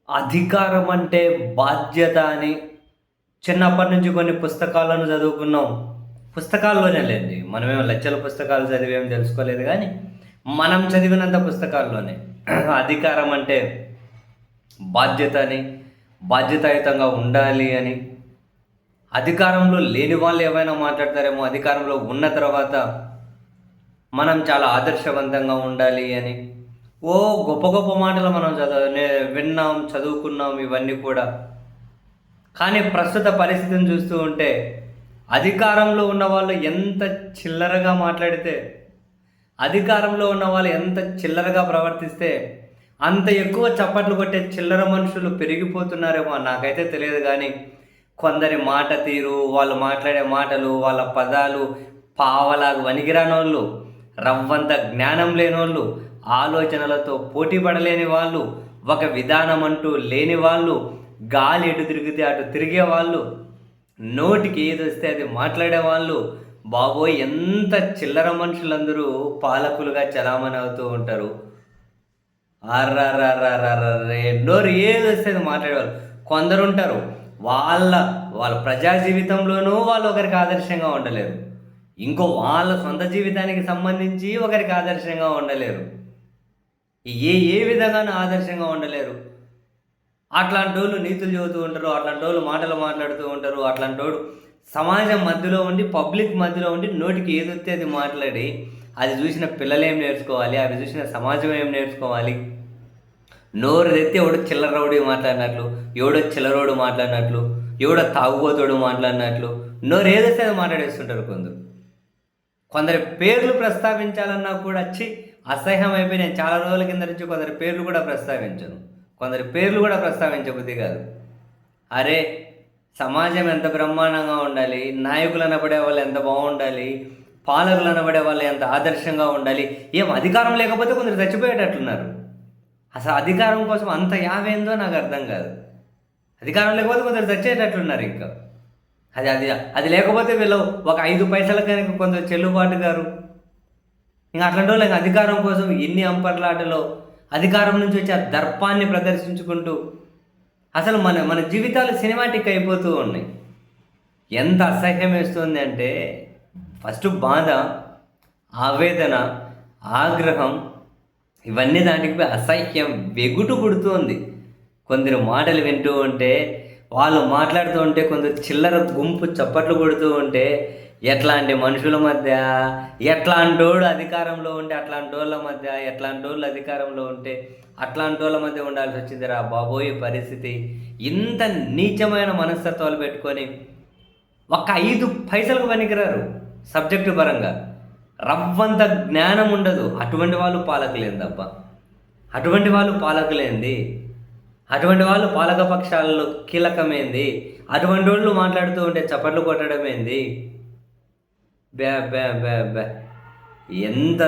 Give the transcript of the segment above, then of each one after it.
అధికారం అంటే బాధ్యత అని చిన్నప్పటి నుంచి కొన్ని పుస్తకాలను చదువుకున్నాం. పుస్తకాల్లోనే లేండి. మనమేమో లక్షల పుస్తకాలు చదివేం తెలుసుకోలేదు గానీ, మనం చదివినంత పుస్తకాల్లోనే. అధికారం అంటే బాధ్యత అని, బాధ్యతాయుతంగా ఉండాలి అని, అధికారంలో లేని వాళ్ళు ఏమైనా మాట్లాడతారేమో, అధికారంలో ఉన్న తర్వాత మనం చాలా ఆదర్శవంతంగా ఉండాలి అని, ఓ గొప్ప గొప్ప మాటలు మనం విన్నాం, చదువుకున్నాం ఇవన్నీ కూడా. కానీ ప్రస్తుత పరిస్థితిని చూస్తూ ఉంటే అధికారంలో ఉన్నవాళ్ళు ఎంత చిల్లరగా మాట్లాడితే, అధికారంలో ఉన్నవాళ్ళు ఎంత చిల్లరగా ప్రవర్తిస్తే అంత ఎక్కువ చప్పట్లు కొట్టే చిల్లర మనుషులు పెరిగిపోతున్నారేమో నాకైతే తెలియదు. కానీ కొందరి మాట తీరు, వాళ్ళు మాట్లాడే మాటలు, వాళ్ళ పదాలు పావలాగా వనికిరానోళ్ళు, రవ్వంత జ్ఞానం లేనోళ్ళు, ఆలోచనలతో పోటీ పడలేని వాళ్ళు, ఒక విధానం అంటూ లేని వాళ్ళు, గాలి ఎటు తిరిగితే అటు తిరిగే వాళ్ళు, నోటికి ఏది వస్తే అది మాట్లాడేవాళ్ళు, బాబోయ్ ఎంత చిల్లర మనుషులందరూ పాలకులుగా చలామణి అవుతూ ఉంటారు. అర్రర్రర్రర్రర్రే నోరు ఏది వస్తే అది మాట్లాడేవాళ్ళు కొందరు ఉంటారు. వాళ్ళ వాళ్ళ ప్రజా జీవితంలోనూ వాళ్ళు ఒకరికి ఆదర్శంగా ఉండలేరు. ఇంకో వాళ్ళ సొంత జీవితానికి సంబంధించి ఒకరికి ఆదర్శంగా ఉండలేరు. ఏ ఏ విధంగానూ ఆదర్శంగా ఉండలేరు. అట్లాంటోళ్ళు నీతులు చెబుతూ ఉంటారు, అట్లాంటోళ్ళు మాటలు మాట్లాడుతూ ఉంటారు, అట్లాంటోడు సమాజం మధ్యలో ఉండి, పబ్లిక్ మధ్యలో ఉండి నోటికి ఏదొస్తే అది మాట్లాడి, అది చూసిన పిల్లలు ఏం నేర్చుకోవాలి, అది చూసిన సమాజం ఏం నేర్చుకోవాలి. నోరు తెత్తి ఎవడో చిల్లర రౌడీ మాట్లాడినట్లు, ఎవడో చిల్లరోడు మాట్లాడినట్లు, ఎవడో తాగుబోతోడు మాట్లాడినట్లు నోరు ఏదొస్తే అది మాట్లాడేస్తుంటారు కొందరు. కొందరి పేర్లు ప్రస్తావించాలన్నా కూడా అసహ్యం అయిపోయి నేను చాలా రోజుల కింద నుంచి కొందరి పేర్లు కూడా ప్రస్తావించను. కొందరి పేర్లు కూడా ప్రస్తావించబుద్ధి కాదు. అరే సమాజం ఎంత బ్రహ్మాండంగా ఉండాలి, నాయకులు అనబడే వాళ్ళు ఎంత బాగుండాలి, పాలకులు అనబడే వాళ్ళు ఎంత ఆదర్శంగా ఉండాలి. ఏం అధికారం లేకపోతే కొందరు చచ్చిపోయేటట్లున్నారు. అసలు అధికారం కోసం అంత యావేందో నాకు అర్థం కాదు. అధికారం లేకపోతే కొందరు చచ్చేటట్లున్నారు. ఇంకా అది అది అది లేకపోతే వీళ్ళు ఒక 5 పైసల కనుక కొందరు చెల్లుబాటు గారు. ఇంకా అట్లాంటి వాళ్ళు అధికారం కోసం ఎన్ని అంపర్లాటలో అధికారం నుంచి వచ్చే ఆ దర్పాన్ని ప్రదర్శించుకుంటూ అసలు మన మన జీవితాలు సినిమాటిక్ అయిపోతూ ఉన్నాయి. ఎంత అసహ్యం వేస్తుంది అంటే ఫస్ట్ బాధ, ఆవేదన, ఆగ్రహం ఇవన్నీ దానికి అసహ్యం వెగుటు పుడుతుంది. కొందరు మాటలు వింటూ ఉంటే, వాళ్ళు మాట్లాడుతూ ఉంటే, కొందరు చిల్లర గుంపు చప్పట్లు కొడుతూ ఉంటే, ఎట్లాంటి మనుషుల మధ్య, ఎట్లాంటోడు అధికారంలో ఉంటే అట్లాంటి వాళ్ళ మధ్య, ఎట్లాంటి వాళ్ళు అధికారంలో ఉంటే అట్లాంటి వాళ్ళ మధ్య ఉండాల్సి వచ్చిందిరా బాబోయే పరిస్థితి. ఇంత నీచమైన మనస్తత్వాలు పెట్టుకొని ఒక్క 5 పైసలకు పనికిరారు సబ్జెక్టు పరంగా. రవ్వంత జ్ఞానం ఉండదు. అటువంటి వాళ్ళు పాలకులేంది తప్ప, అటువంటి వాళ్ళు పాలకులేంది, అటువంటి వాళ్ళు పాలక పక్షాలలో కీలకమైంది, అటువంటి వాళ్ళు మాట్లాడుతూ ఉంటే చప్పట్లు కొట్టడమేంది. బ్యా బ్యా బ్యా బ్యా ఎంత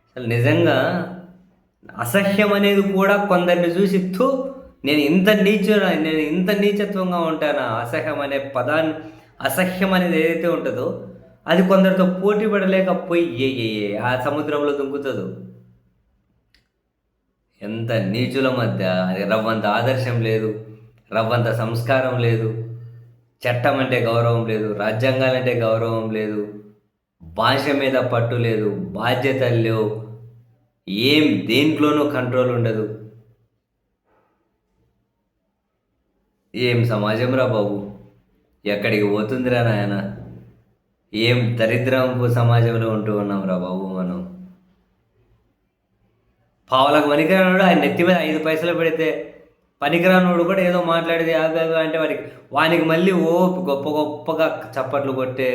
అసలు నిజంగా అసహ్యం అనేది కూడా కొందరిని చూసి నేను ఇంత నీచత్వంగా ఉంటానా. అసహ్యం అనే పదాన్ని, అసహ్యం అనేది ఏదైతే ఉంటుందో అది కొందరితో పోటీ పడలేకపోయి ఆ సముద్రంలో దుంకుతుందో. ఎంత నీచుల మధ్య అది రవ్వంత ఆదర్శం లేదు, రవ్వంత సంస్కారం లేదు, చట్టం అంటే గౌరవం లేదు, రాజ్యాంగాలంటే గౌరవం లేదు, భాష మీద పట్టు లేదు, బాధ్యతలు లేవు, ఏం దేంట్లోనూ కంట్రోల్ ఉండదు. ఏం సమాజం రా బాబు, ఎక్కడికి పోతుందిరా నాయన. ఏం దరిద్రపు సమాజంలో ఉంటూ ఉన్నాం రా బాబు మనం. పావులకు పనికిరానోడు ఆయన నెత్తి మీద 5 పైసలు పెడితే పనికిరానోడు కూడా ఏదో మాట్లాడేది అంటే వానికి మళ్ళీ గొప్ప గొప్పగా చప్పట్లు కొట్టే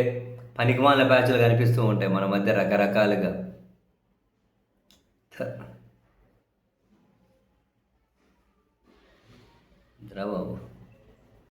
పనికిమాల బ్యాచ్లు కనిపిస్తూ ఉంటాయి మన మధ్య రకరకాలుగా. రా బాబు.